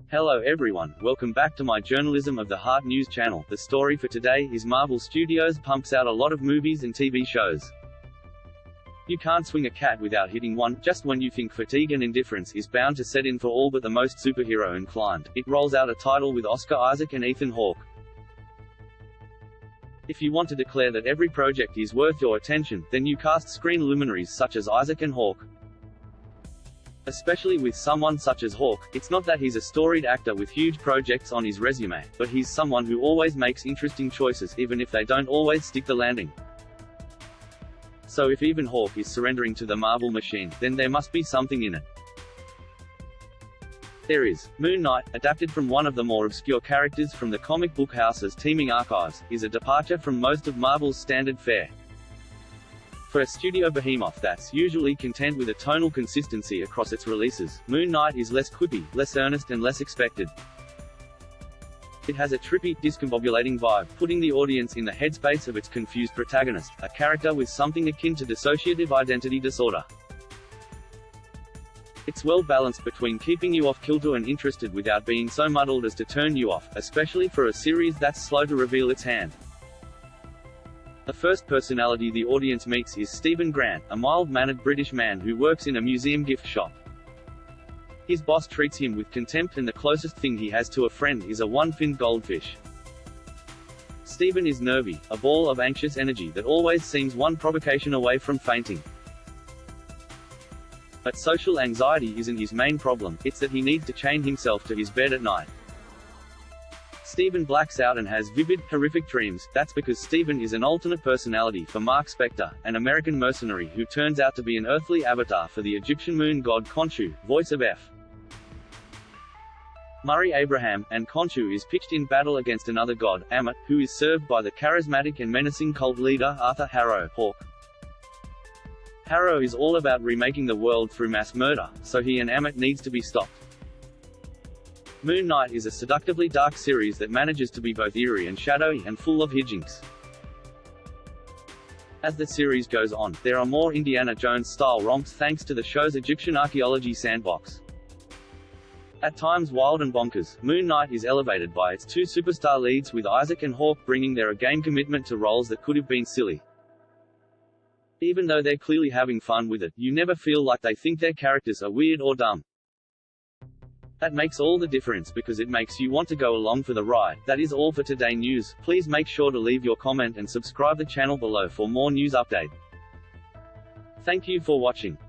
Hello everyone, welcome back to my Journalism of the Heart news channel. The story for today is Marvel Studios pumps out a lot of movies and TV shows. You can't swing a cat without hitting one. Just when you think fatigue and indifference is bound to set in for all but the most superhero inclined, it rolls out a title with Oscar Isaac and Ethan Hawke. If you want to declare that every project is worth your attention, then you cast screen luminaries such as Isaac and Hawke. Especially with someone such as Hawke, it's not that he's a storied actor with huge projects on his resume, but he's someone who always makes interesting choices even if they don't always stick the landing. So if even Hawke is surrendering to the Marvel machine, then there must be something in it. There is. Moon Knight, adapted from one of the more obscure characters from the comic book house's teeming archives, is a departure from most of Marvel's standard fare. For a studio behemoth that's usually content with a tonal consistency across its releases, Moon Knight is less quippy, less earnest and less expected. It has a trippy, discombobulating vibe, putting the audience in the headspace of its confused protagonist, a character with something akin to dissociative identity disorder. It's well balanced between keeping you off kilter and interested without being so muddled as to turn you off, especially for a series that's slow to reveal its hand. The first personality the audience meets is Stephen Grant, a mild-mannered British man who works in a museum gift shop. His boss treats him with contempt and the closest thing he has to a friend is a one-finned goldfish. Stephen is nervy, a ball of anxious energy that always seems one provocation away from fainting. But social anxiety isn't his main problem, it's that he needs to chain himself to his bed at night. Stephen blacks out and has vivid, horrific dreams. That's because Stephen is an alternate personality for Mark Spector, an American mercenary who turns out to be an earthly avatar for the Egyptian moon god Khonshu, voice of F. Murray Abraham, and Khonshu is pitched in battle against another god, Ammit, who is served by the charismatic and menacing cult leader Arthur Harrow, Hawke. Harrow is all about remaking the world through mass murder, so he and Ammit needs to be stopped. Moon Knight is a seductively dark series that manages to be both eerie and shadowy and full of hijinks. As the series goes on, there are more Indiana Jones-style romps thanks to the show's Egyptian archaeology sandbox. At times wild and bonkers, Moon Knight is elevated by its two superstar leads with Isaac and Hawke bringing their A-game commitment to roles that could have been silly. Even though they're clearly having fun with it, you never feel like they think their characters are weird or dumb. That makes all the difference because it makes you want to go along for the ride. That is all for today news. Please make sure to leave your comment and subscribe the channel below for more news update. Thank you for watching.